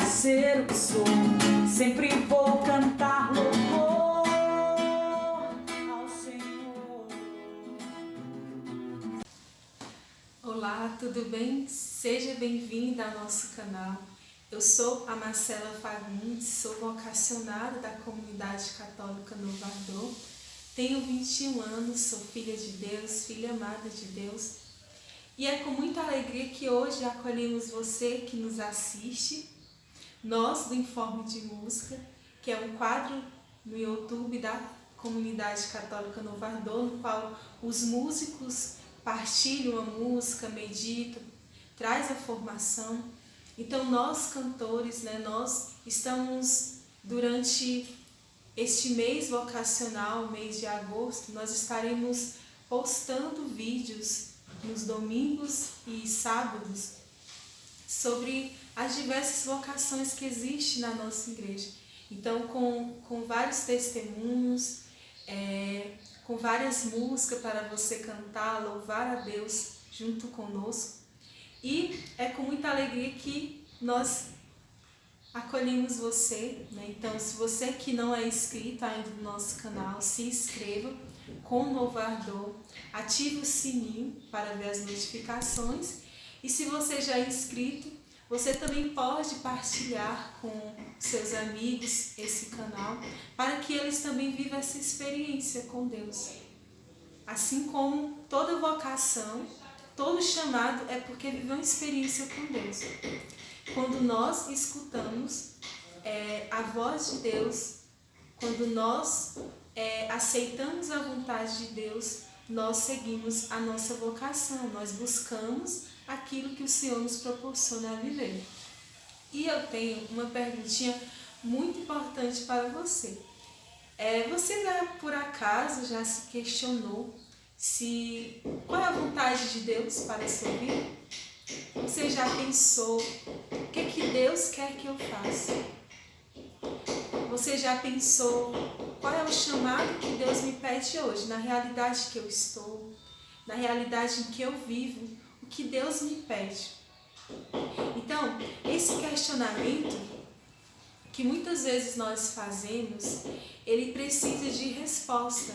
ser o que sou, sempre vou cantar louvor ao Senhor. Olá, tudo bem? Seja bem-vinda ao nosso canal. Eu sou a Marcela Fagundes, sou vocacionada da Comunidade Católica Novo Ardor, tenho 21 anos, sou filha de Deus, filha amada de Deus. E é com muita alegria que hoje acolhemos você que nos assiste, nós do Informe de Música, que é um quadro no YouTube da Comunidade Católica Novo Ardor, no qual os músicos partilham a música, meditam, traz a formação. Então nós cantores, nós estamos durante este mês vocacional, mês de agosto, nós estaremos postando vídeos nos domingos e sábados sobre as diversas vocações que existem na nossa igreja. Então com vários testemunhos, com várias músicas para você cantar, louvar a Deus junto conosco. E é com muita alegria que nós acolhemos você, Então, se você que não é inscrito ainda no nosso canal, se inscreva com Novo Ardor, ative o sininho para ver as notificações. E se você já é inscrito, você também pode partilhar com seus amigos esse canal, para que eles também vivam essa experiência com Deus. Assim como toda vocação, todo chamado é porque vive uma experiência com Deus. Quando nós escutamos a voz de Deus, quando nós aceitamos a vontade de Deus, nós seguimos a nossa vocação, nós buscamos aquilo que o Senhor nos proporciona a viver. E eu tenho uma perguntinha muito importante para você. Você já, por acaso, já se questionou qual é a vontade de Deus para a sua vida? Você já pensou o que Deus quer que eu faça? Você já pensou qual é o chamado que Deus me pede hoje, na realidade que eu estou, na realidade em que eu vivo, o que Deus me pede? Então, esse questionamento que muitas vezes nós fazemos, ele precisa de resposta.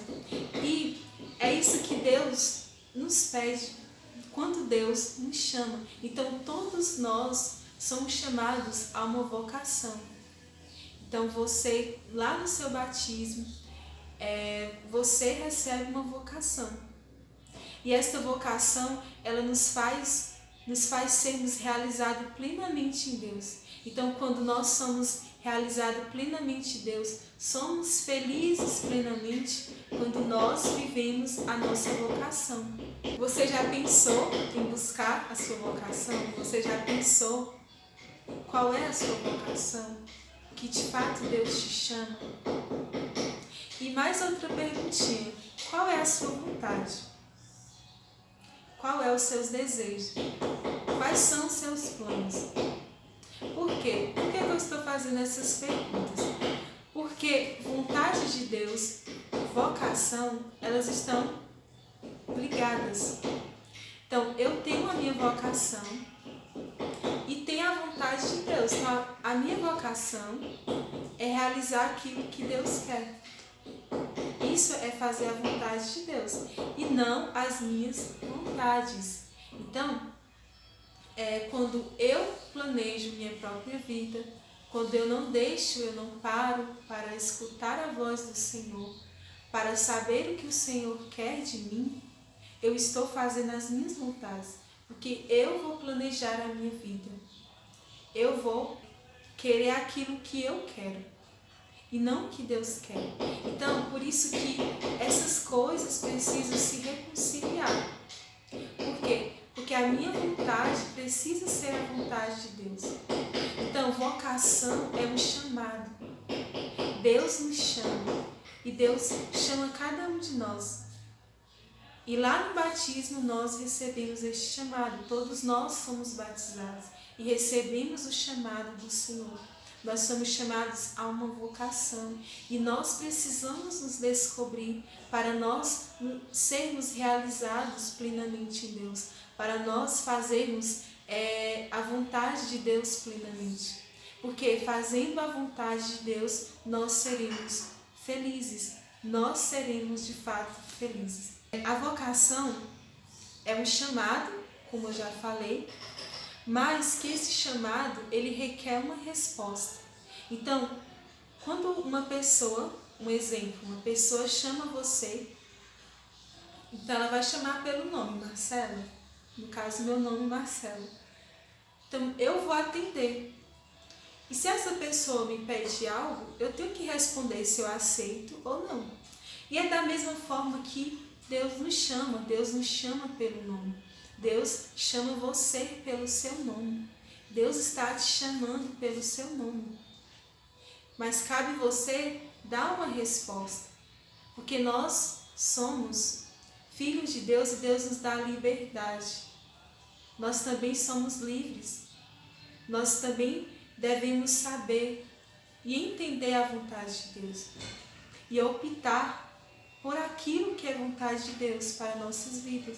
E é isso que Deus nos pede quando Deus nos chama. Então, todos nós somos chamados a uma vocação. Então, você, lá no seu batismo, você recebe uma vocação. E essa vocação, ela nos faz sermos realizados plenamente em Deus. Então, quando nós somos realizados plenamente em Deus, somos felizes plenamente quando nós vivemos a nossa vocação. Você já pensou em buscar a sua vocação? Você já pensou qual é a sua vocação? Que de fato Deus te chama? E mais outra perguntinha: qual é a sua vontade? Qual é os seus desejos? Quais são os seus planos? Por quê? Por que eu estou fazendo essas perguntas? Porque vontade de Deus, vocação, elas estão ligadas. Então, eu tenho a minha vocação e tenho a vontade de Deus. Então, a minha vocação é realizar aquilo que Deus quer. Isso é fazer a vontade de Deus e não as minhas vontades. Então, quando eu planejo minha própria vida, quando eu não paro para escutar a voz do Senhor, para saber o que o Senhor quer de mim, eu estou fazendo as minhas vontades, porque eu vou planejar a minha vida. Eu vou querer aquilo que eu quero e não o que Deus quer. Então, por isso que essas coisas precisam se reconciliar. Por quê? Porque a minha vontade precisa ser a vontade de Deus. Então, vocação é um chamado. Deus nos chama e Deus chama cada um de nós. E lá no batismo nós recebemos este chamado. Todos nós somos batizados e recebemos o chamado do Senhor. Nós somos chamados a uma vocação e nós precisamos nos descobrir para nós sermos realizados plenamente em Deus, para nós fazermos a vontade de Deus plenamente. Porque fazendo a vontade de Deus, nós seremos felizes. Nós seremos de fato felizes. A vocação é um chamado, como eu já falei, mas que esse chamado, ele requer uma resposta. Então, quando uma pessoa, um exemplo, uma pessoa chama você, então ela vai chamar pelo nome, Marcela. No caso, meu nome é Marcela. Então, eu vou atender. E se essa pessoa me pede algo, eu tenho que responder se eu aceito ou não. E é da mesma forma que Deus nos chama pelo nome. Deus chama você pelo seu nome. Deus está te chamando pelo seu nome. Mas cabe você dar uma resposta. Porque nós somos filhos de Deus e Deus nos dá liberdade. Nós também somos livres. Nós também devemos saber e entender a vontade de Deus. E optar por aquilo que é vontade de Deus para nossas vidas.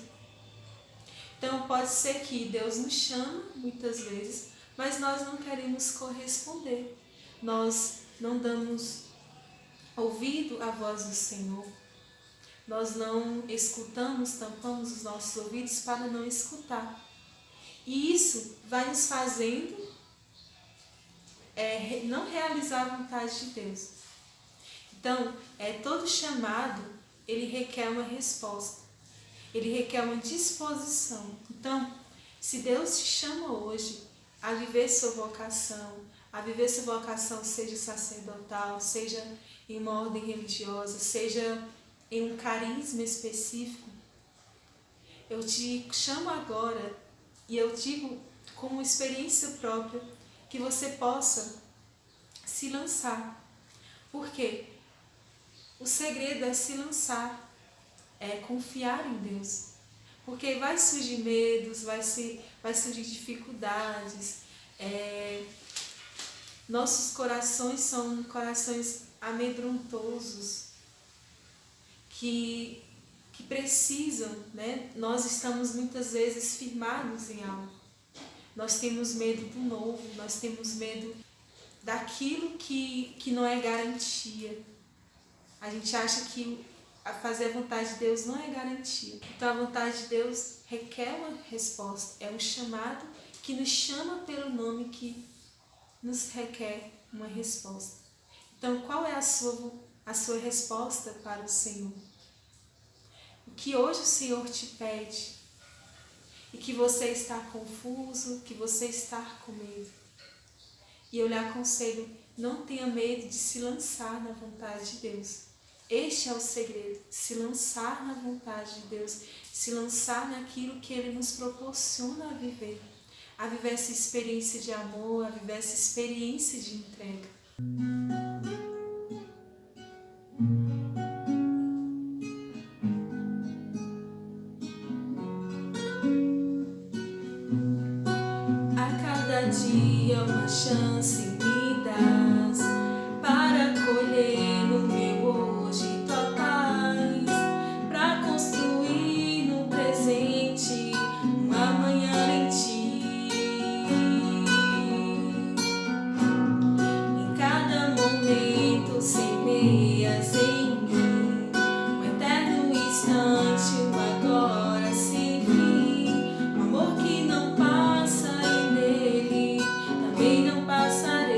Então pode ser que Deus nos chama muitas vezes, mas nós não queremos corresponder. Nós não damos ouvido à voz do Senhor. Nós não escutamos, tampamos os nossos ouvidos para não escutar. E isso vai nos fazendo não realizar a vontade de Deus. Então, todo chamado, ele requer uma resposta. Ele requer uma disposição. Então, se Deus te chama hoje a viver sua vocação, seja sacerdotal, seja em uma ordem religiosa, seja em um carisma específico, eu te chamo agora e eu digo como experiência própria que você possa se lançar. Por quê? O segredo é se lançar, é confiar em Deus. Porque vai surgir medos, vai surgir dificuldades. Nossos corações são corações amedrontosos, que precisam, né? Nós estamos muitas vezes firmados em algo. Nós temos medo do novo, nós temos medo daquilo que não é garantia. A gente acha que fazer a vontade de Deus não é garantia. Então a vontade de Deus requer uma resposta. É um chamado que nos chama pelo nome, que nos requer uma resposta. Então qual é a sua resposta para o Senhor? O que hoje o Senhor te pede e que você está confuso, que você está com medo. E eu lhe aconselho, não tenha medo de se lançar na vontade de Deus. Este é o segredo, se lançar na vontade de Deus, se lançar naquilo que Ele nos proporciona a viver essa experiência de amor, a viver essa experiência de entrega. A cada dia uma chance me dás para colher no meu hoje tua paz, para construir no presente um amanhã em ti. Em cada momento semeias em mim um eterno instante, um agora sem fim, um amor que não passa e nele também não passarei.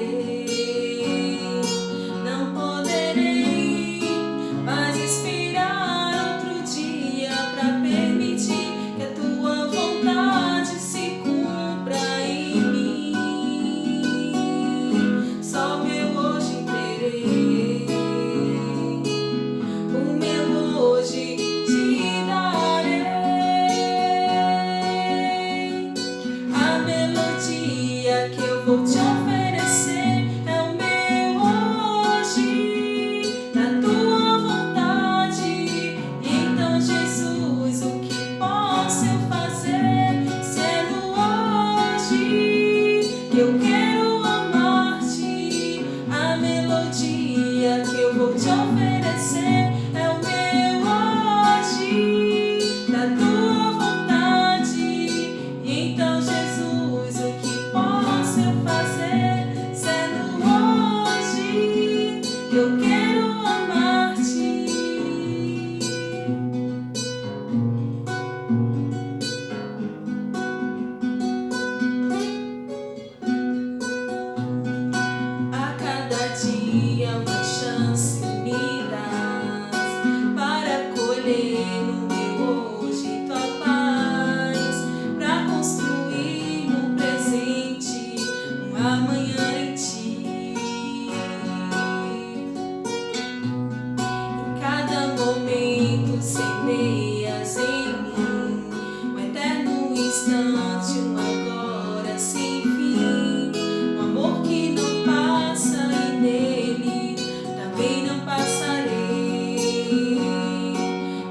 semeias em mim um eterno instante, um agora sem fim, um amor que não passa e nele também não passarei.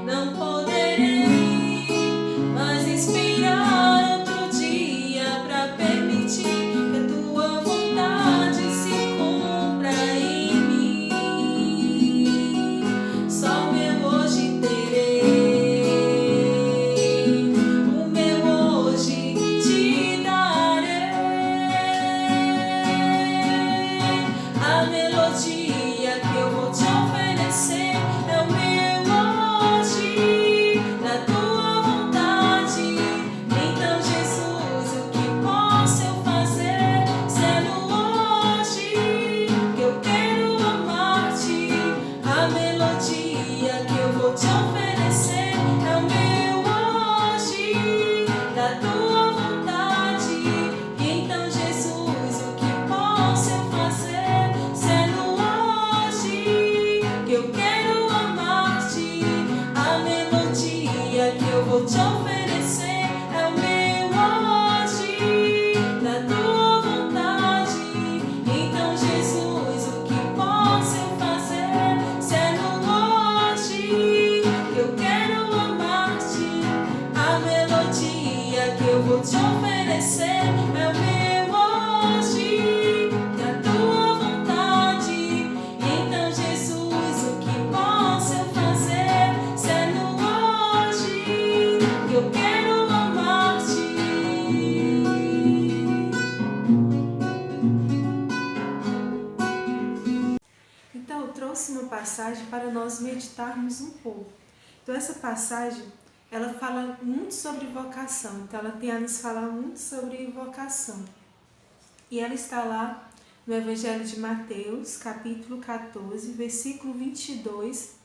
Não poderei mais esperar outro dia pra permitir que a tua vontade se cumpra em mim. Só o meu hoje terei, o meu hoje te darei. A melodia que eu vou te oferecer é o meu hoje, da tua vontade. Então, Jesus, o que posso eu fazer, sendo hoje que eu quero amar-te? A melodia que eu vou te oferecer é o meu hoje, da tua vontade. E então, Jesus, o que posso eu fazer, sendo hoje que eu quero amar-te? A melodia que eu vou te oferecer é o meu hoje, da tua vontade. Então, Jesus, o que posso eu fazer, sendo hoje que eu quero amar-te? A melodia que eu vou te oferecer é o meu hoje, da tua vontade. Então, Jesus, o que posso eu fazer, sendo hoje que eu quero amar-te? Então, eu trouxe uma passagem para nós meditarmos um pouco. Então, essa passagem, ela fala muito sobre vocação. Então, ela tem a nos falar muito sobre vocação. E ela está lá no Evangelho de Mateus, capítulo 14, versículo 22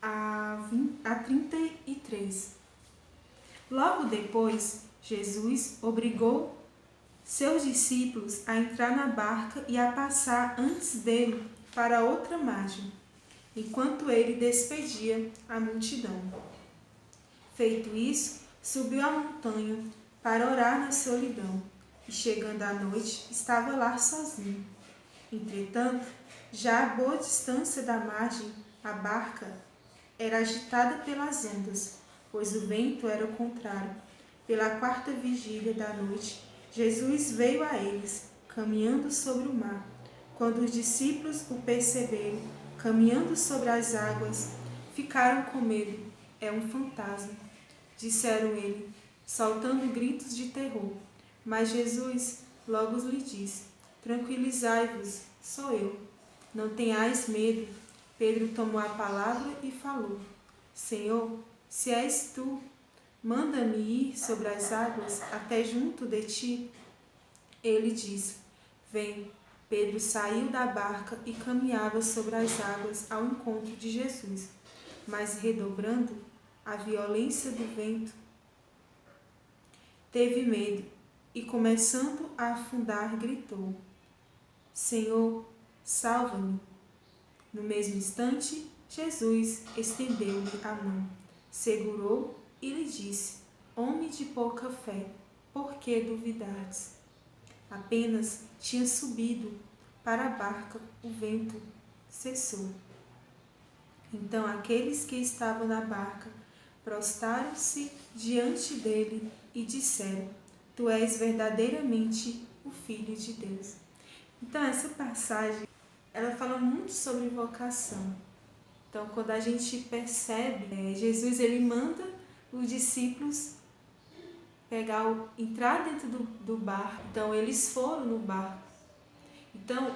a 33. Logo depois, Jesus obrigou seus discípulos a entrar na barca e a passar antes dele para outra margem, enquanto ele despedia a multidão. Feito isso, subiu a montanha para orar na solidão, e chegando à noite, estava lá sozinho. Entretanto, já a boa distância da margem, a barca era agitada pelas ondas, pois o vento era o contrário. Pela quarta vigília da noite, Jesus veio a eles, caminhando sobre o mar. Quando os discípulos o perceberam, caminhando sobre as águas, ficaram com medo. É um fantasma, disseram ele, soltando gritos de terror. Mas Jesus logo lhe disse: tranquilizai-vos, sou eu. Não tenhais medo. Pedro tomou a palavra e falou: Senhor, se és tu, manda-me ir sobre as águas até junto de ti. Ele disse: vem. Pedro saiu da barca e caminhava sobre as águas ao encontro de Jesus, mas redobrando a violência do vento, teve medo e, começando a afundar, gritou: Senhor, salva-me! No mesmo instante, Jesus estendeu-lhe a mão, segurou e lhe disse: homem de pouca fé, por que duvidastes? Apenas tinha subido para a barca, o vento cessou. Então aqueles que estavam na barca prostraram-se diante dele e disseram: Tu és verdadeiramente o Filho de Deus. Então essa passagem, ela fala muito sobre vocação. Então quando a gente percebe, Jesus ele manda os discípulos entrar dentro do barco. Então eles foram no barco. Então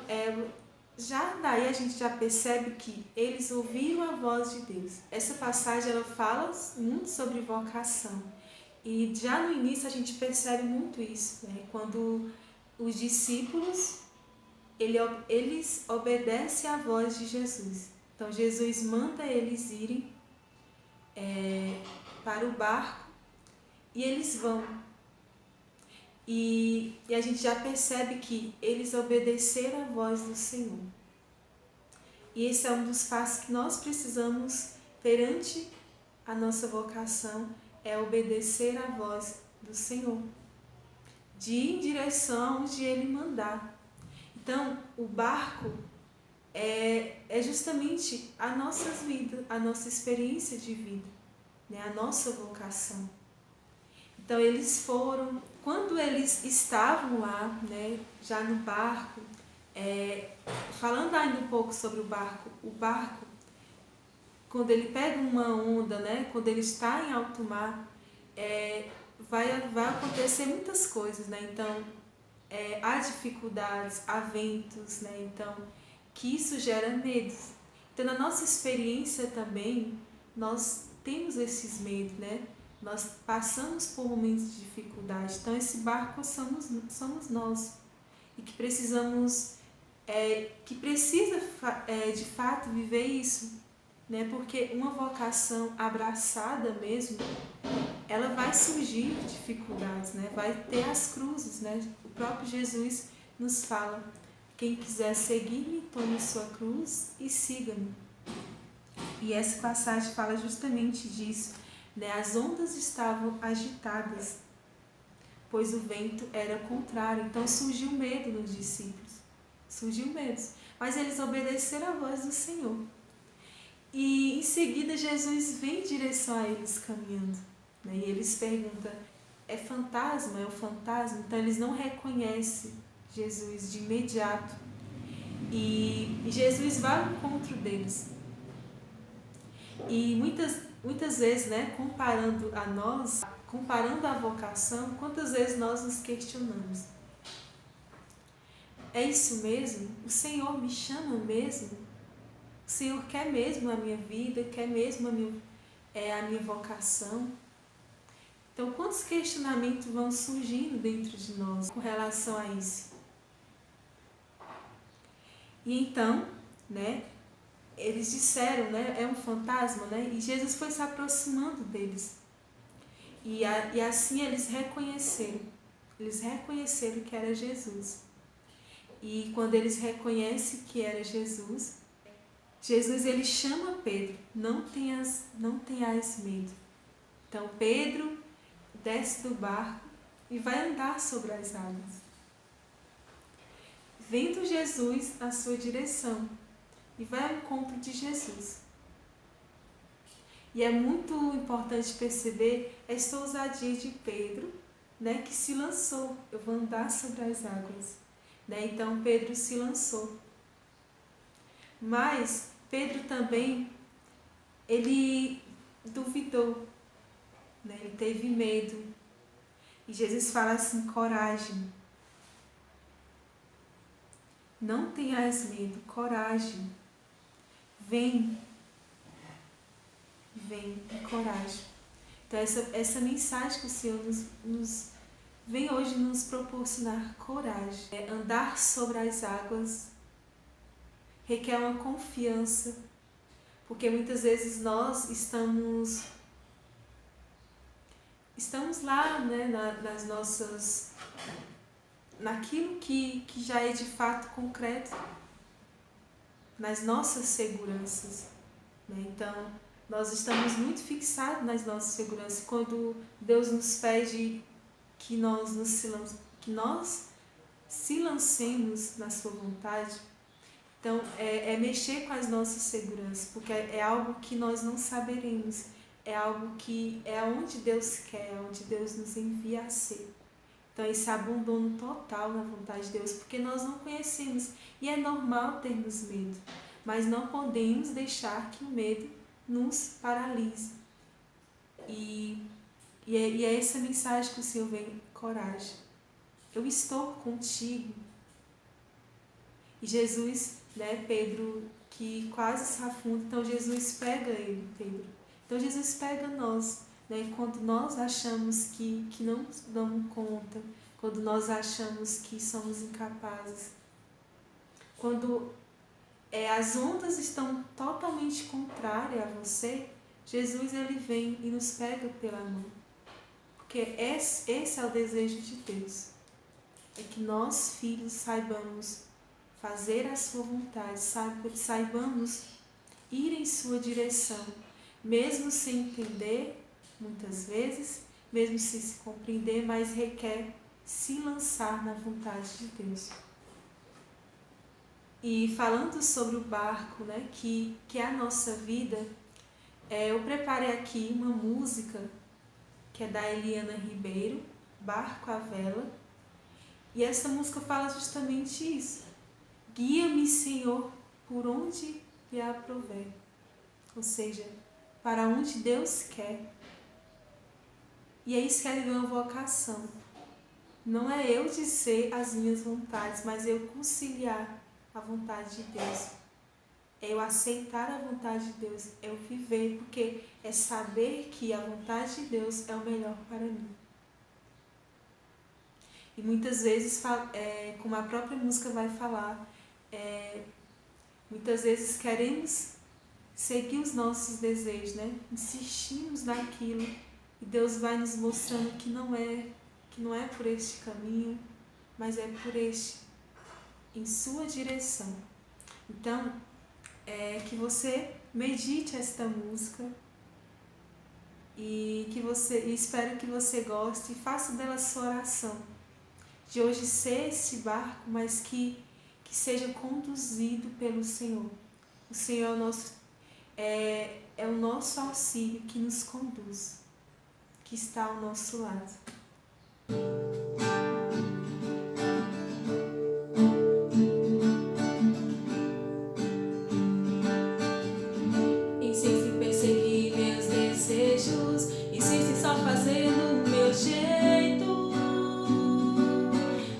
já daí a gente já percebe que eles ouviram a voz de Deus. Essa passagem ela fala muito sobre vocação. E já no início a gente percebe muito isso, né? Quando os discípulos eles obedecem à voz de Jesus. Então Jesus manda eles irem para o barco e eles vão. E a gente já percebe que eles obedeceram à voz do Senhor. E esse é um dos passos que nós precisamos perante a nossa vocação é obedecer à voz do Senhor, de ir em direção onde Ele mandar. Então, o barco é justamente a nossa vida, a nossa experiência de vida, né? A nossa vocação. Então, eles foram, quando eles estavam lá, né, já no barco, falando ainda um pouco sobre o barco, quando ele pega uma onda, né, quando ele está em alto mar, vai acontecer muitas coisas, né? Então, há dificuldades, há ventos, né? Então, que isso gera medos. Então, na nossa experiência também, nós temos esses medos, né? Nós passamos por momentos de dificuldade. Então, esse barco somos nós. E que precisamos, que precisa de fato viver isso, né? Porque uma vocação abraçada mesmo, ela vai surgir dificuldades, né? Vai ter as cruzes, né? O próprio Jesus nos fala: quem quiser seguir-me, tome sua cruz e siga-me. E essa passagem fala justamente disso, né? As ondas estavam agitadas, pois o vento era contrário. Então surgiu medo nos discípulos, surgiu medo. Mas eles obedeceram à voz do Senhor. E em seguida Jesus vem em direção a eles caminhando, né? E eles perguntam: é fantasma? É o fantasma? Então eles não reconhecem Jesus de imediato. E Jesus vai ao encontro deles. E muitas vezes, né, comparando a nós, comparando a vocação, quantas vezes nós nos questionamos: é isso mesmo? O Senhor me chama mesmo? O Senhor quer mesmo a minha vida? Quer mesmo a minha vocação? Então, quantos questionamentos vão surgindo dentro de nós com relação a isso? E então, né, eles disseram, né, é um fantasma, né? E Jesus foi se aproximando deles. E assim eles reconheceram que era Jesus. E quando eles reconhecem que era Jesus, ele chama Pedro: não tenhas medo. Então Pedro desce do barco e vai andar sobre as águas, vendo Jesus na sua direção, e vai ao encontro de Jesus. E é muito importante perceber essa ousadia de Pedro, né, que se lançou: eu vou andar sobre as águas. Né? Então Pedro se lançou. Mas Pedro também, ele duvidou, né? Ele teve medo. E Jesus fala assim: coragem. Não tenhas medo, coragem. Vem, coragem. Então essa mensagem que o Senhor nos vem hoje nos proporcionar coragem. Andar sobre as águas requer uma confiança, porque muitas vezes nós estamos lá, né, nas nossas, naquilo que já é de fato concreto, nas nossas seguranças, né? Então nós estamos muito fixados nas nossas seguranças. Quando Deus nos pede que nós se lancemos na sua vontade, então é mexer com as nossas seguranças, porque é algo que nós não saberemos, é algo que é onde Deus quer, onde Deus nos envia a ser. Então esse abandono total na vontade de Deus, porque nós não conhecemos, e é normal termos medo, mas não podemos deixar que o medo nos paralise. E é essa mensagem que o Senhor vem: coragem, eu estou contigo. E Jesus, né, Pedro, que quase se afunda, então Jesus pega ele, Pedro. Então Jesus pega nós, né, quando nós achamos que não damos conta, quando nós achamos que somos incapazes, quando as ondas estão totalmente contrárias a você, Jesus ele vem e nos pega pela mão. Porque esse é o desejo de Deus, é que nós, filhos, saibamos fazer a sua vontade, saibamos ir em sua direção, mesmo sem entender, muitas vezes, mesmo sem se compreender, mas requer se lançar na vontade de Deus. E falando sobre o barco, né, que é a nossa vida, eu preparei aqui uma música que é da Eliana Ribeiro, Barco à Vela, e essa música fala justamente isso. Guia-me, Senhor, por onde lhe aprouver. Ou seja, para onde Deus quer. E é isso que é uma vocação. Não é eu dizer as minhas vontades, mas eu conciliar a vontade de Deus. É eu aceitar a vontade de Deus, é eu viver, porque é saber que a vontade de Deus é o melhor para mim. E muitas vezes, como a própria música vai falar, muitas vezes queremos seguir os nossos desejos, né? Insistimos naquilo e Deus vai nos mostrando que não é por este caminho, mas é por este, em sua direção. Então, que você medite esta música e espero que você goste e faça dela sua oração. De hoje ser esse barco, mas que seja conduzido pelo Senhor. O Senhor é o nosso auxílio que nos conduz, que está ao nosso lado. Insisto em perseguir meus desejos, insisto em só fazer do meu jeito.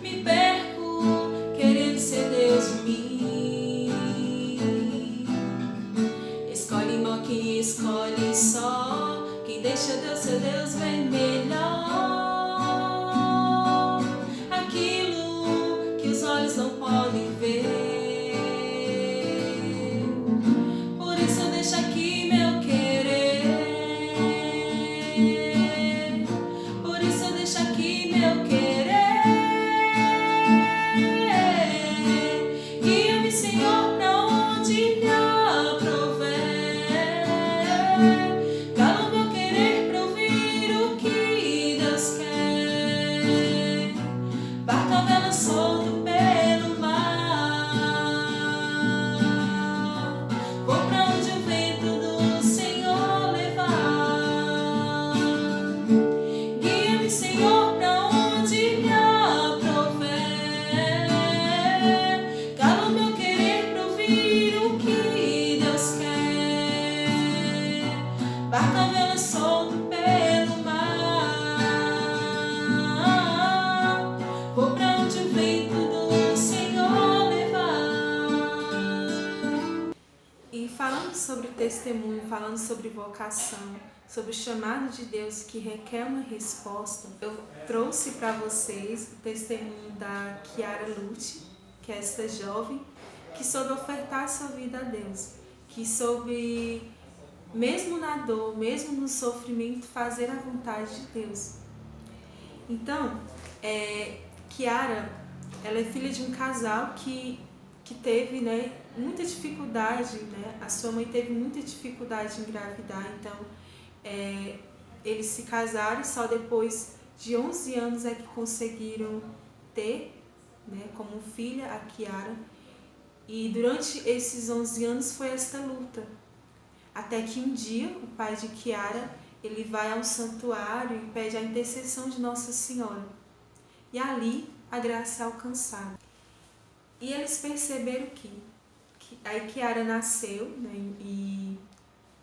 Me perco querendo ser Deus de mim. Escolhe mal quem escolhe só, quem deixa Deus ser Deus vem melhor. Aquilo que os olhos não podem ver. Por isso eu deixo aqui meu querer. Por isso eu deixo aqui meu querer. Guia-me, Senhor, pra onde me aprouver. Cala o meu querer pra ouvir o que Deus quer. Barco à vela solto pelo mar. Vou pra onde o vento do Senhor levar. Guia-me, Senhor, pra onde me aprouver. Cala o meu querer pra ouvir o que Deus quer. Barco à vela solto pelo mar. Vou pra onde o vento do Senhor levar. E falando sobre testemunho, falando sobre vocação, sobre o chamado de Deus que requer uma resposta, eu trouxe para vocês o testemunho da Chiara Lute, que é essa jovem que soube ofertar sua vida a Deus, que soube, mesmo na dor, mesmo no sofrimento, fazer a vontade de Deus. Então, Chiara, ela é filha de um casal que teve, né, muita dificuldade, né? A sua mãe teve muita dificuldade em engravidar, então eles se casaram e só depois de 11 anos é que conseguiram ter, né, como filha a Chiara. E durante esses 11 anos foi esta luta, até que um dia o pai de Chiara, ele vai ao santuário e pede a intercessão de Nossa Senhora. E ali a graça é alcançada. E eles perceberam que aí Chiara nasceu, né, e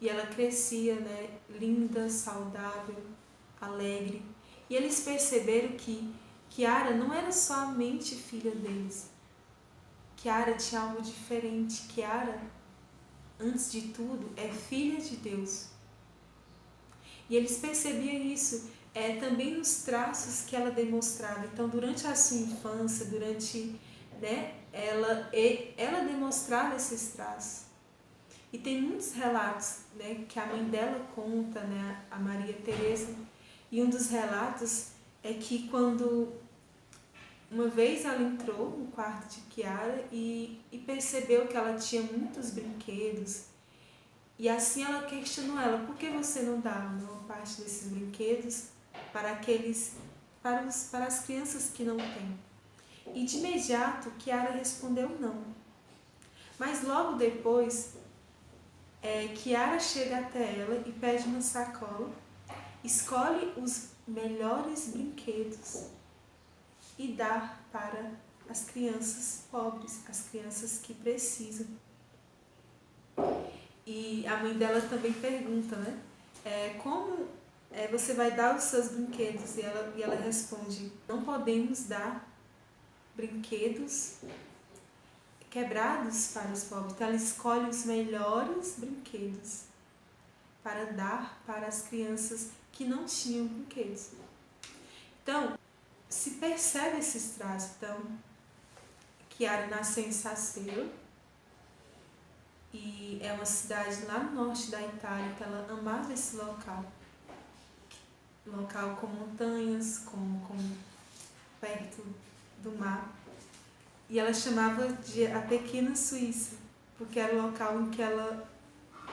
ela crescia, né, linda, saudável, alegre. E eles perceberam que Chiara não era somente filha deles. Chiara tinha algo diferente. Chiara, antes de tudo, é filha de Deus. E eles percebiam isso também nos traços que ela demonstrava. Então, durante a sua infância, né, ela demonstrava esses traços. E tem muitos relatos, né, que a mãe dela conta, né, a Maria Teresa, e um dos relatos é que quando uma vez ela entrou no quarto de Chiara e percebeu que ela tinha muitos brinquedos E assim ela questionou ela, por que você não dá uma parte desses brinquedos para as crianças que não têm? E de imediato Kiara respondeu não. Mas logo depois, Kiara chega até ela e pede uma sacola, escolhe os melhores brinquedos e dá para as crianças pobres, as crianças que precisam. E a mãe dela também pergunta, né? Como você vai dar os seus brinquedos? E ela responde, não podemos dar brinquedos quebrados para os pobres. Então ela escolhe os melhores brinquedos para dar para as crianças que não tinham brinquedos. Então, se percebe esses traços. Então, Kiara nasceu em Sassuolo e é uma cidade lá no norte da Itália, então ela amava esse local com montanhas, com perto do mar. E ela chamava de a pequena Suíça, porque era o local em que ela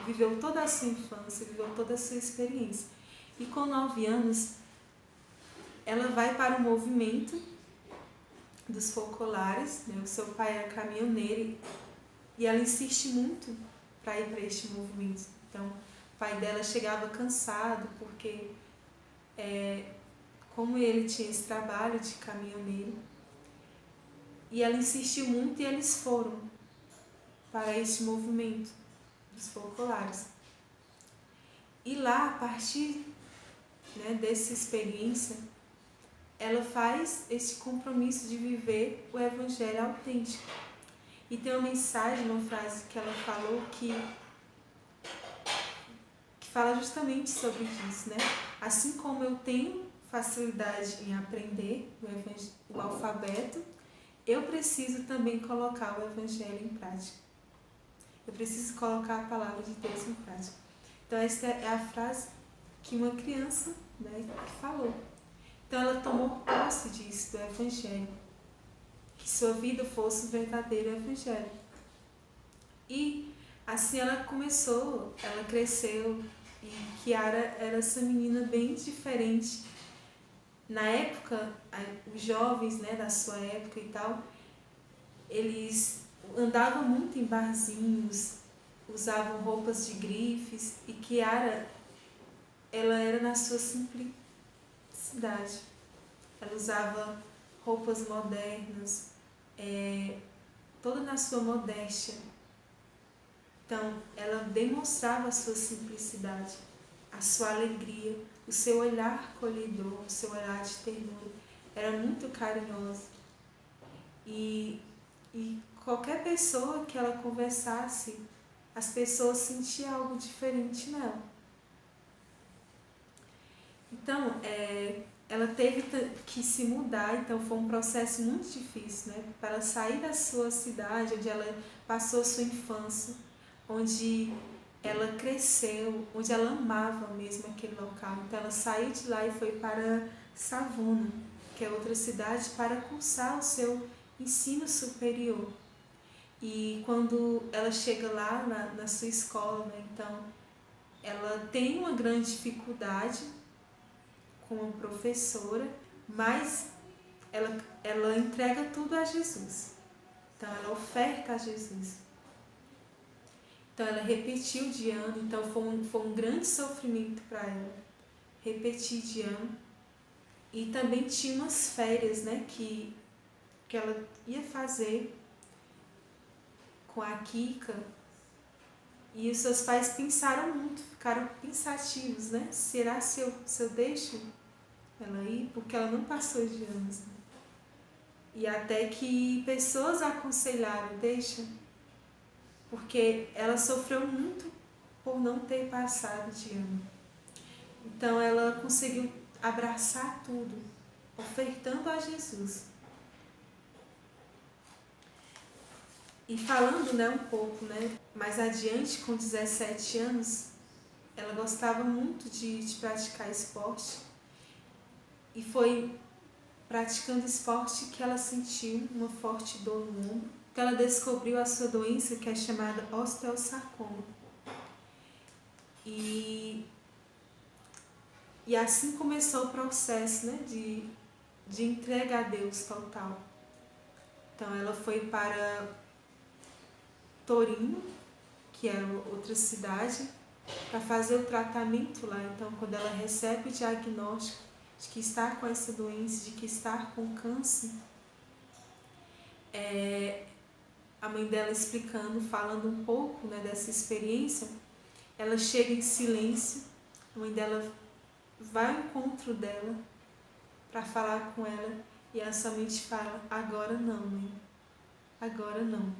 viveu toda a sua infância, viveu toda a sua experiência. E com 9 anos, ela vai para o movimento dos focolares, né? O seu pai era caminhoneiro e ela insiste muito para ir para este movimento. Então, o pai dela chegava cansado, porque como ele tinha esse trabalho de caminhoneiro, e ela insistiu muito e eles foram para este movimento dos focolares. E lá, a partir, né, dessa experiência, ela faz esse compromisso de viver o evangelho autêntico. E tem uma mensagem, uma frase que ela falou que fala justamente sobre isso, né? Assim como eu tenho facilidade em aprender o alfabeto, eu preciso também colocar o evangelho em prática. Eu preciso colocar a palavra de Deus em prática. Então essa é a frase que uma criança, né, falou. Então ela tomou posse disso, do evangelho. Que sua vida fosse um verdadeiro evangelho. E assim ela cresceu, e Kiara era essa menina bem diferente. Na época, os jovens, né, da sua época e tal, eles andavam muito em barzinhos, usavam roupas de grifes, e Kiara, ela era na sua simplicidade. Ela usava roupas modernas, toda na sua modéstia. Então, ela demonstrava a sua simplicidade, a sua alegria, o seu olhar acolhedor, o seu olhar de ternura. Era muito carinhosa. E qualquer pessoa que ela conversasse, as pessoas sentiam algo diferente nela. Então, ela teve que se mudar, então foi um processo muito difícil, né? Para ela sair da sua cidade, onde ela passou a sua infância, onde ela cresceu, onde ela amava mesmo aquele local. Então ela saiu de lá e foi para Savona, que é outra cidade, para cursar o seu ensino superior. E quando ela chega lá na sua escola, né, então ela tem uma grande dificuldade com a professora, mas ela entrega tudo a Jesus. Então ela oferta a Jesus. Então ela repetiu de ano, então foi um grande sofrimento para ela repetir de ano. E também tinha umas férias, né, que ela ia fazer com a Kika, e os seus pais pensaram muito, ficaram pensativos, né? Será se eu deixo ela ir? Porque ela não passou de anos, né? E até que pessoas aconselharam, deixa, porque ela sofreu muito por não ter passado de ano. Então ela conseguiu abraçar tudo, ofertando a Jesus. E falando, né, um pouco, né, mais adiante, com 17 anos, ela gostava muito de praticar esporte. E foi praticando esporte que ela sentiu uma forte dor no ombro. Então ela descobriu a sua doença, que é chamada osteosarcoma. E assim começou o processo, né, de entrega a Deus total. Então ela foi para Torino, que é outra cidade, para fazer o tratamento lá. Então, quando ela recebe o diagnóstico de que está com essa doença, de que está com câncer, a mãe dela explicando, falando um pouco, né, dessa experiência, ela chega em silêncio, a mãe dela vai ao encontro dela para falar com ela e ela somente fala: agora não, mãe, agora não.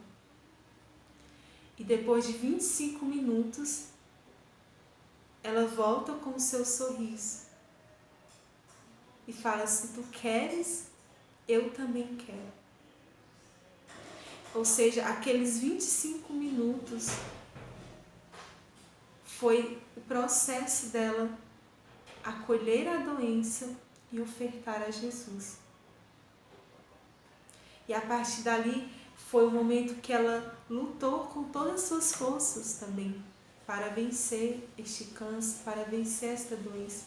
E depois de 25 minutos, ela volta com o seu sorriso e fala: se tu queres, eu também quero. Ou seja, aqueles 25 minutos foi o processo dela acolher a doença e ofertar a Jesus. E a partir dali foi o momento que ela lutou com todas as suas forças também para vencer este câncer, para vencer esta doença.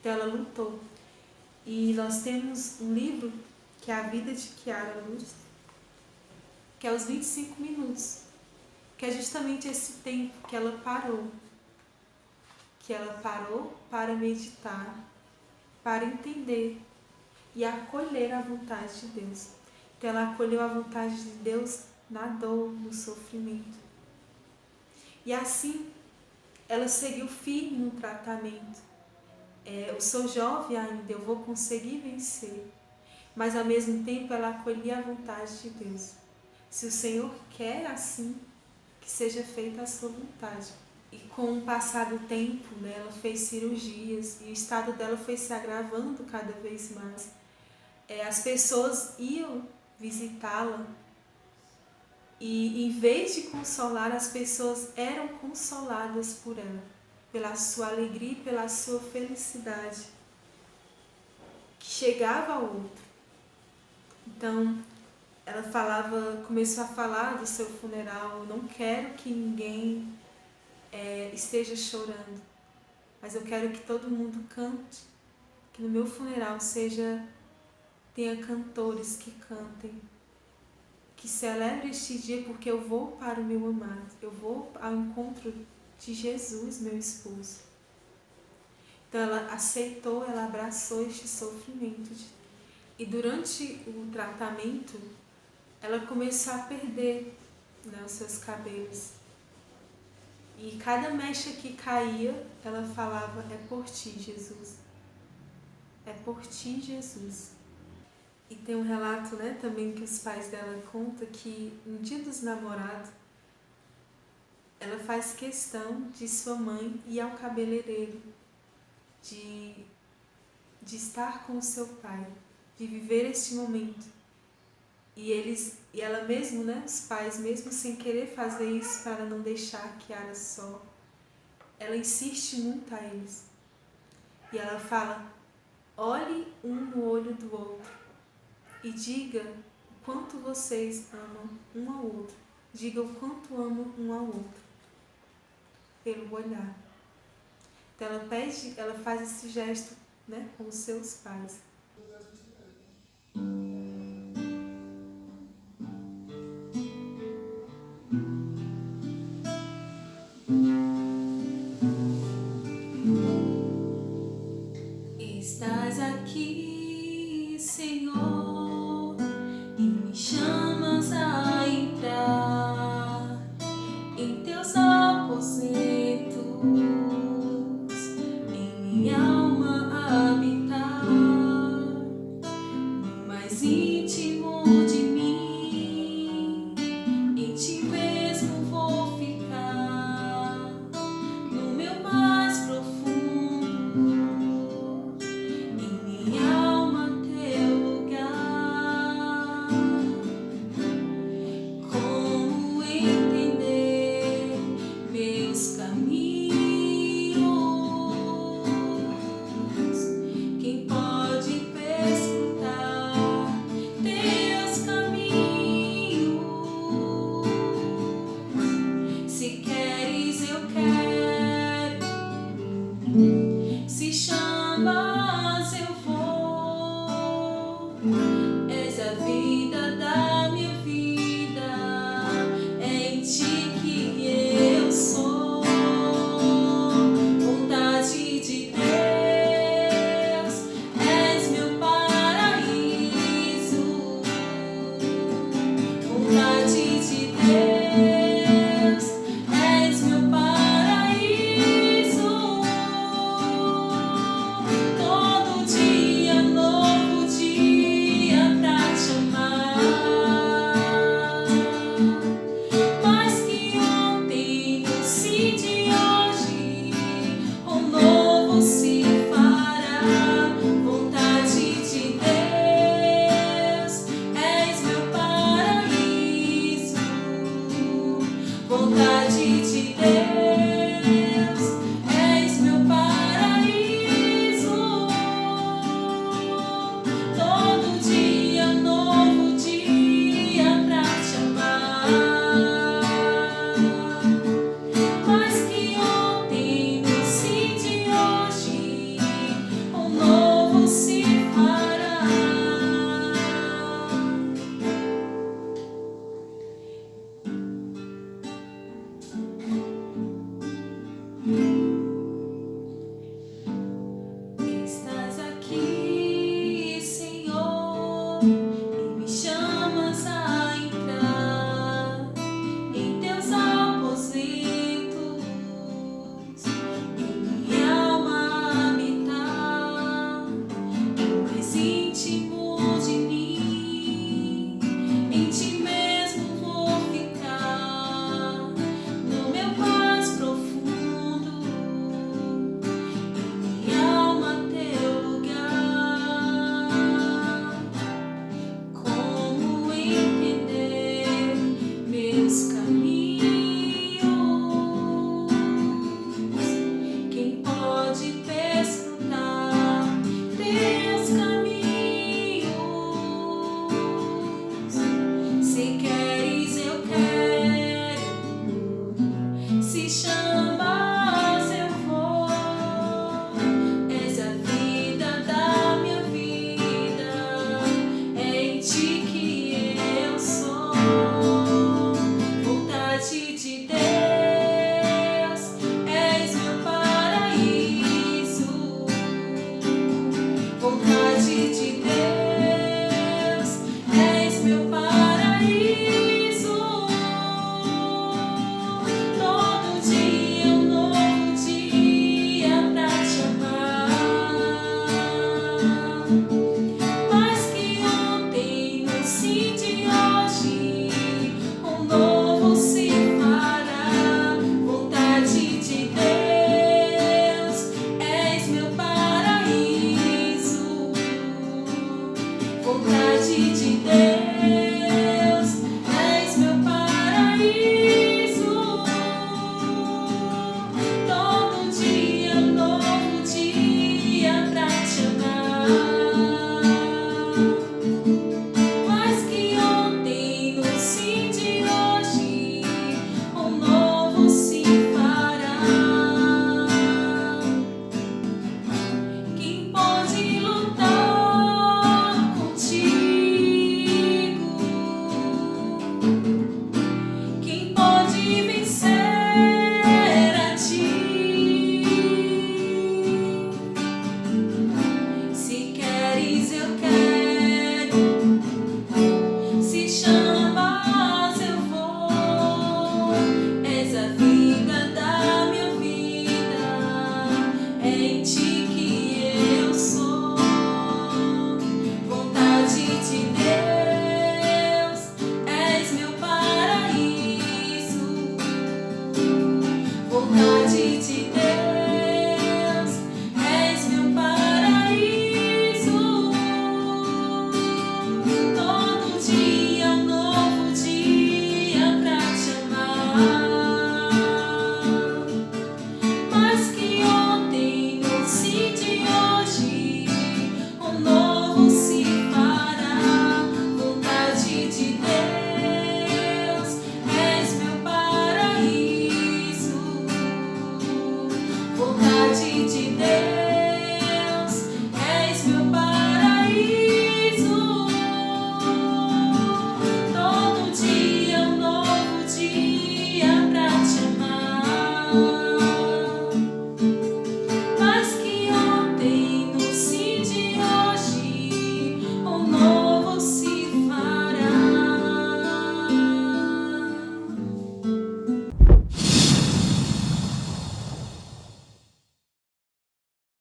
Então ela lutou. E nós temos um livro que é A Vida de Chiara Luz, que é os 25 minutos, que é justamente esse tempo que ela parou para meditar, para entender e acolher a vontade de Deus. Então ela acolheu a vontade de Deus na dor, no sofrimento. E assim ela seguiu firme no tratamento. Eu sou jovem ainda, eu vou conseguir vencer. Mas ao mesmo tempo ela acolhia a vontade de Deus. Se o Senhor quer assim, que seja feita a sua vontade. E com o passar do tempo, né, ela fez cirurgias e o estado dela foi se agravando cada vez mais. As pessoas iam visitá-la e, em vez de consolar, as pessoas eram consoladas por ela, pela sua alegria e pela sua felicidade, que chegava ao outro. Então, ela começou a falar do seu funeral: eu não quero que ninguém esteja chorando, mas eu quero que todo mundo cante, que no meu funeral tenha cantores que cantem, que celebre este dia, porque eu vou para o meu amado, eu vou ao encontro de Jesus, meu esposo. Então ela aceitou, ela abraçou este sofrimento. E durante o tratamento, ela começou a perder, né, os seus cabelos. E cada mecha que caía, ela falava: é por ti, Jesus. É por ti, Jesus. E tem um relato, né, também que os pais dela contam que no dia dos namorados, ela faz questão de sua mãe ir ao cabeleireiro, de estar com o seu pai, de viver este momento. E ela mesmo, né, os pais, mesmo sem querer fazer isso para não deixar a Chiara só, ela insiste muito a eles. E ela fala: olhe um no olho do outro e diga o quanto vocês amam um ao outro. Diga o quanto amam um ao outro, pelo olhar. Então ela faz esse gesto, né, com os seus pais. Estás aqui, Senhor, e me chamas a entrar em teus aposentos, em minha alma habitar. Senhor.